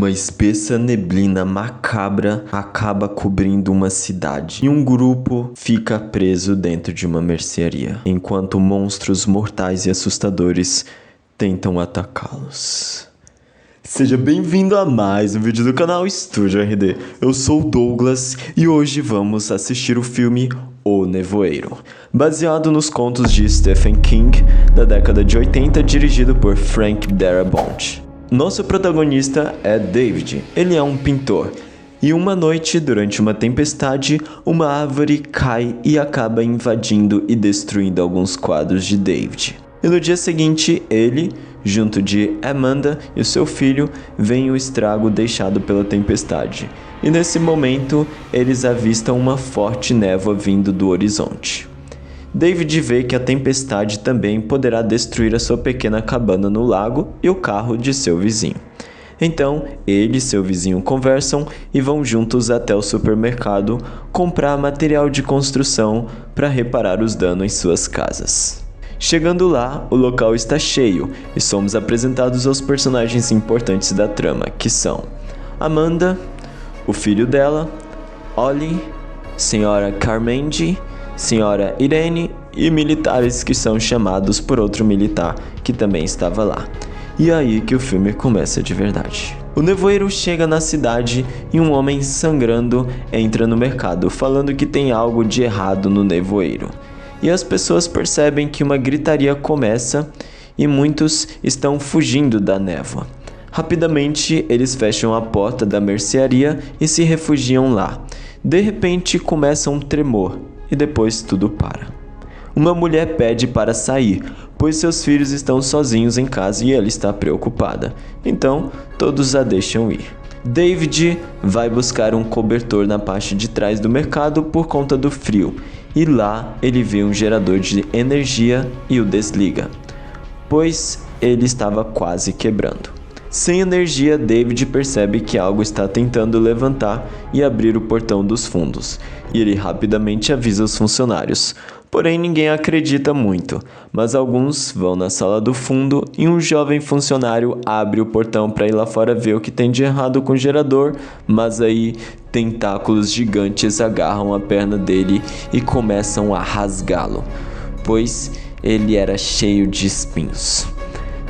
Uma espessa neblina macabra acaba cobrindo uma cidade e um grupo fica preso dentro de uma mercearia, enquanto monstros mortais e assustadores tentam atacá-los. Seja bem-vindo a mais um vídeo do canal Estúdio RD. Eu sou o Douglas e hoje vamos assistir o filme O Nevoeiro, baseado nos contos de Stephen King da década de 80, dirigido por Frank Darabont. Nosso protagonista é David. Ele é um pintor. E uma noite, durante uma tempestade, uma árvore cai e acaba invadindo e destruindo alguns quadros de David. E no dia seguinte, ele, junto de Amanda e o seu filho, veem o estrago deixado pela tempestade. E nesse momento, eles avistam uma forte névoa vindo do horizonte. David vê que a tempestade também poderá destruir a sua pequena cabana no lago e o carro de seu vizinho. Então, ele e seu vizinho conversam e vão juntos até o supermercado comprar material de construção para reparar os danos em suas casas. Chegando lá, o local está cheio e somos apresentados aos personagens importantes da trama, que são Amanda, o filho dela, Ollie, Senhora Carmendi, Senhora Irene e militares que são chamados por outro militar que também estava lá. E é aí que o filme começa de verdade. O nevoeiro chega na cidade e um homem sangrando entra no mercado, falando que tem algo de errado no nevoeiro. E as pessoas percebem que uma gritaria começa e muitos estão fugindo da névoa. Rapidamente, eles fecham a porta da mercearia e se refugiam lá. De repente, começa um tremor e depois tudo para. Uma mulher pede para sair, pois seus filhos estão sozinhos em casa e ela está preocupada. Então, todos a deixam ir. David vai buscar um cobertor na parte de trás do mercado por conta do frio. E lá ele vê um gerador de energia e o desliga, pois ele estava quase quebrando. Sem energia, David percebe que algo está tentando levantar e abrir o portão dos fundos, e ele rapidamente avisa os funcionários. Porém, ninguém acredita muito, mas alguns vão na sala do fundo e um jovem funcionário abre o portão para ir lá fora ver o que tem de errado com o gerador, mas aí tentáculos gigantes agarram a perna dele e começam a rasgá-lo, pois ele era cheio de espinhos.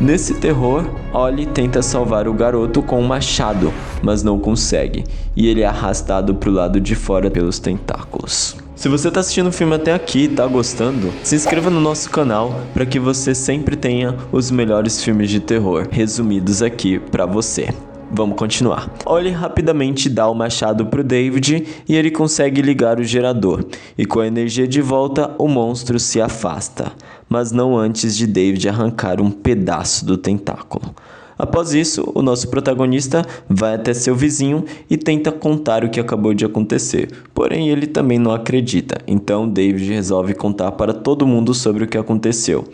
Nesse terror, Ollie tenta salvar o garoto com um machado, mas não consegue, e ele é arrastado para o lado de fora pelos tentáculos. Se você está assistindo o filme até aqui e está gostando, se inscreva no nosso canal para que você sempre tenha os melhores filmes de terror resumidos aqui para você. Vamos continuar. Ollie rapidamente dá o machado pro David e ele consegue ligar o gerador. E com a energia de volta, o monstro se afasta, mas não antes de David arrancar um pedaço do tentáculo. Após isso, o nosso protagonista vai até seu vizinho e tenta contar o que acabou de acontecer. Porém, ele também não acredita. Então, David resolve contar para todo mundo sobre o que aconteceu.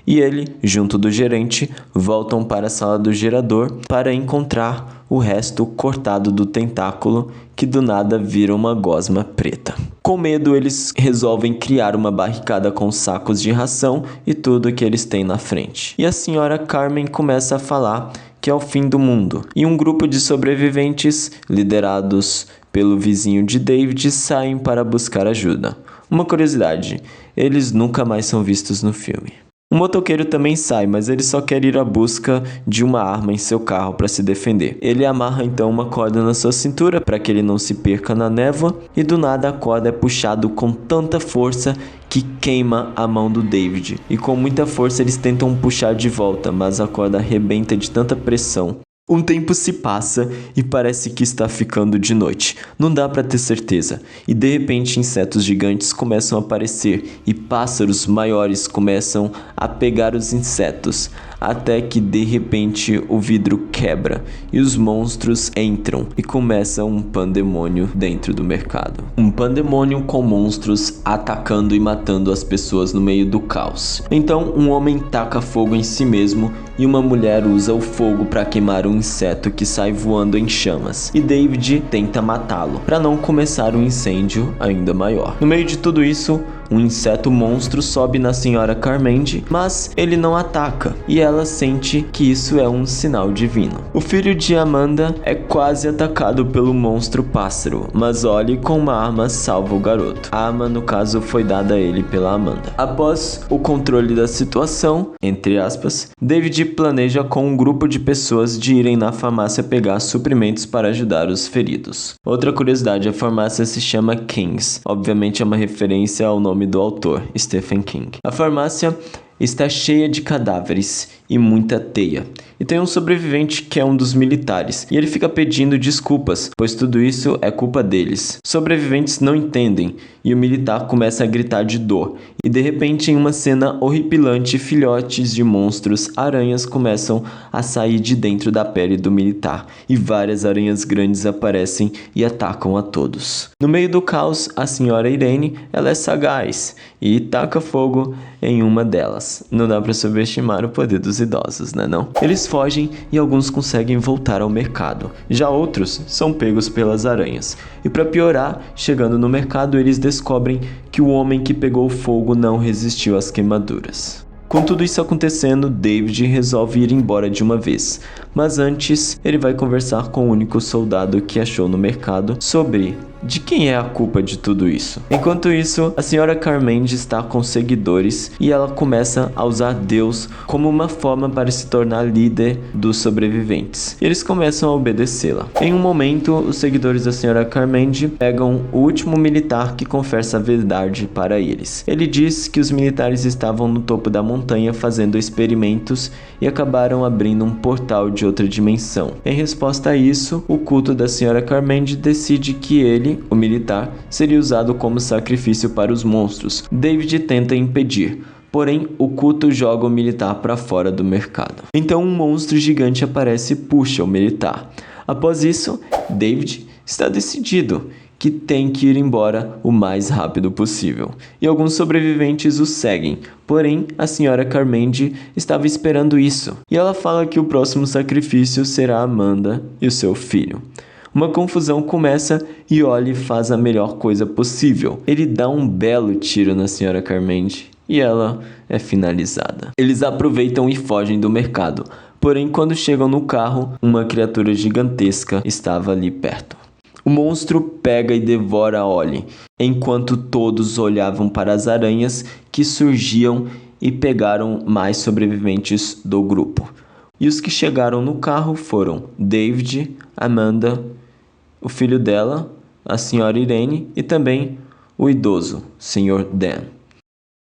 E ele, junto do gerente, voltam para a sala do gerador para encontrar o resto cortado do tentáculo, que do nada vira uma gosma preta. Com medo, eles resolvem criar uma barricada com sacos de ração e tudo que eles têm na frente. E a senhora Carmen começa a falar que é o fim do mundo. E um grupo de sobreviventes, liderados pelo vizinho de David, saem para buscar ajuda. Uma curiosidade, eles nunca mais são vistos no filme. O motoqueiro também sai, mas ele só quer ir à busca de uma arma em seu carro para se defender. Ele amarra então uma corda na sua cintura para que ele não se perca na névoa e do nada a corda é puxada com tanta força que queima a mão do David. E com muita força eles tentam puxar de volta, mas a corda arrebenta de tanta pressão. Um tempo se passa e parece que está ficando de noite. Não dá para ter certeza. E de repente insetos gigantes começam a aparecer e pássaros maiores começam a pegar os insetos. Até que de repente o vidro quebra e os monstros entram e começa um pandemônio dentro do mercado. Um pandemônio com monstros atacando e matando as pessoas no meio do caos. Então um homem taca fogo em si mesmo e uma mulher usa o fogo para queimar um inseto que sai voando em chamas. E David tenta matá-lo para não começar um incêndio ainda maior. No meio de tudo isso, Um inseto monstro sobe na Senhora Carmende, mas ele não ataca, e ela sente que isso é um sinal divino. O filho de Amanda é quase atacado pelo monstro pássaro, mas Ollie com uma arma salva o garoto. A arma, no caso, foi dada a ele pela Amanda. Após o controle da situação, entre aspas, David planeja com um grupo de pessoas de irem na farmácia pegar suprimentos para ajudar os feridos. Outra curiosidade, a farmácia se chama King's. Obviamente é uma referência ao nome do autor, Stephen King. A farmácia está cheia de cadáveres e muita teia. E tem um sobrevivente que é um dos militares, e ele fica pedindo desculpas, pois tudo isso é culpa deles. Sobreviventes não entendem, e o militar começa a gritar de dor. E de repente, em uma cena horripilante, filhotes de monstros aranhas começam a sair de dentro da pele do militar, e várias aranhas grandes aparecem e atacam a todos. No meio do caos, a senhora Irene, ela é sagaz, e taca fogo em uma delas. Não dá para subestimar o poder dos idosos, né não? Eles fogem e alguns conseguem voltar ao mercado. Já outros são pegos pelas aranhas. E para piorar, chegando no mercado, eles descobrem que o homem que pegou fogo não resistiu às queimaduras. Com tudo isso acontecendo, David resolve ir embora de uma vez. Mas antes, ele vai conversar com o único soldado que achou no mercado sobre de quem é a culpa de tudo isso. Enquanto isso, a senhora Carmende está com seguidores e ela começa a usar Deus como uma forma para se tornar líder dos sobreviventes. E eles começam a obedecê-la. Em um momento, os seguidores da senhora Carmende pegam o último militar que confessa a verdade para eles. Ele diz que os militares estavam no topo da montanha fazendo experimentos e acabaram abrindo um portal de outra dimensão. Em resposta a isso, o culto da senhora Carmende decide que ele, o militar, seria usado como sacrifício para os monstros. David tenta impedir, porém o culto joga o militar para fora do mercado. Então um monstro gigante aparece e puxa o militar. Após isso, David está decidido que tem que ir embora o mais rápido possível. E alguns sobreviventes o seguem, porém a senhora Carmende estava esperando isso. E ela fala que o próximo sacrifício será Amanda e o seu filho. Uma confusão começa e Ollie faz a melhor coisa possível. Ele dá um belo tiro na senhora Carmende e ela é finalizada. Eles aproveitam e fogem do mercado. Porém, quando chegam no carro, uma criatura gigantesca estava ali perto. O monstro pega e devora Ollie, enquanto todos olhavam para as aranhas que surgiam e pegaram mais sobreviventes do grupo. E os que chegaram no carro foram David, Amanda, o filho dela, a senhora Irene e também o idoso, Sr. Dan.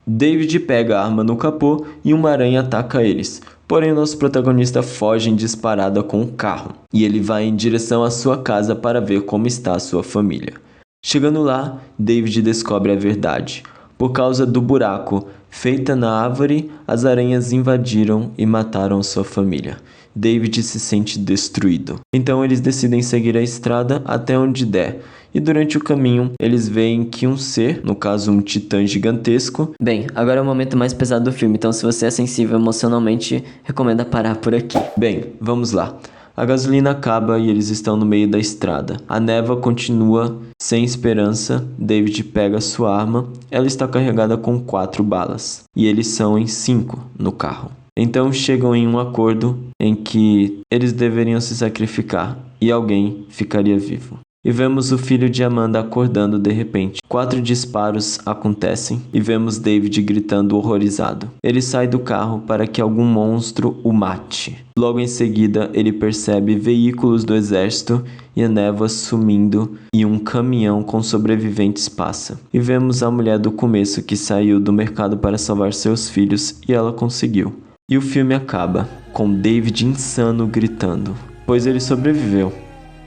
David pega a arma no capô e uma aranha ataca eles. Porém, o nosso protagonista foge em disparada com o carro e ele vai em direção à sua casa para ver como está a sua família. Chegando lá, David descobre a verdade. Por causa do buraco feita na árvore, as aranhas invadiram e mataram sua família. David se sente destruído. Então eles decidem seguir a estrada até onde der. E durante o caminho, eles veem que um ser, no caso um titã gigantesco... Bem, agora é o momento mais pesado do filme, então se você é sensível emocionalmente, recomendo parar por aqui. Bem, vamos lá. A gasolina acaba e eles estão no meio da estrada. A névoa continua sem esperança. David pega sua arma. Ela está carregada com 4 balas. E eles são em 5 no carro. Então chegam em um acordo em que eles deveriam se sacrificar e alguém ficaria vivo. E vemos o filho de Amanda acordando de repente. 4 disparos acontecem e vemos David gritando horrorizado. Ele sai do carro para que algum monstro o mate. Logo em seguida, ele percebe veículos do exército e a névoa sumindo e um caminhão com sobreviventes passa. E vemos a mulher do começo que saiu do mercado para salvar seus filhos e ela conseguiu. E o filme acaba com David insano gritando, pois ele sobreviveu.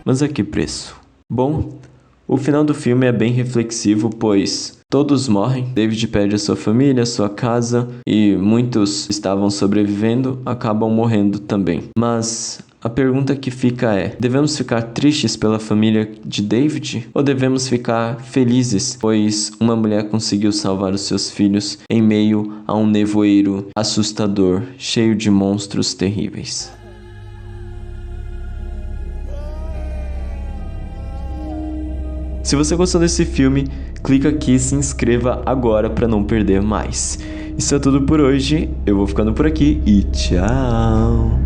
Mas a que preço? Bom, o final do filme é bem reflexivo, pois todos morrem. David perde a sua família, sua casa e muitos estavam sobrevivendo, acabam morrendo também. Mas a pergunta que fica é, devemos ficar tristes pela família de David? Ou devemos ficar felizes, pois uma mulher conseguiu salvar os seus filhos em meio a um nevoeiro assustador, cheio de monstros terríveis? Se você gostou desse filme, clica aqui e se inscreva agora para não perder mais. Isso é tudo por hoje, eu vou ficando por aqui e tchau!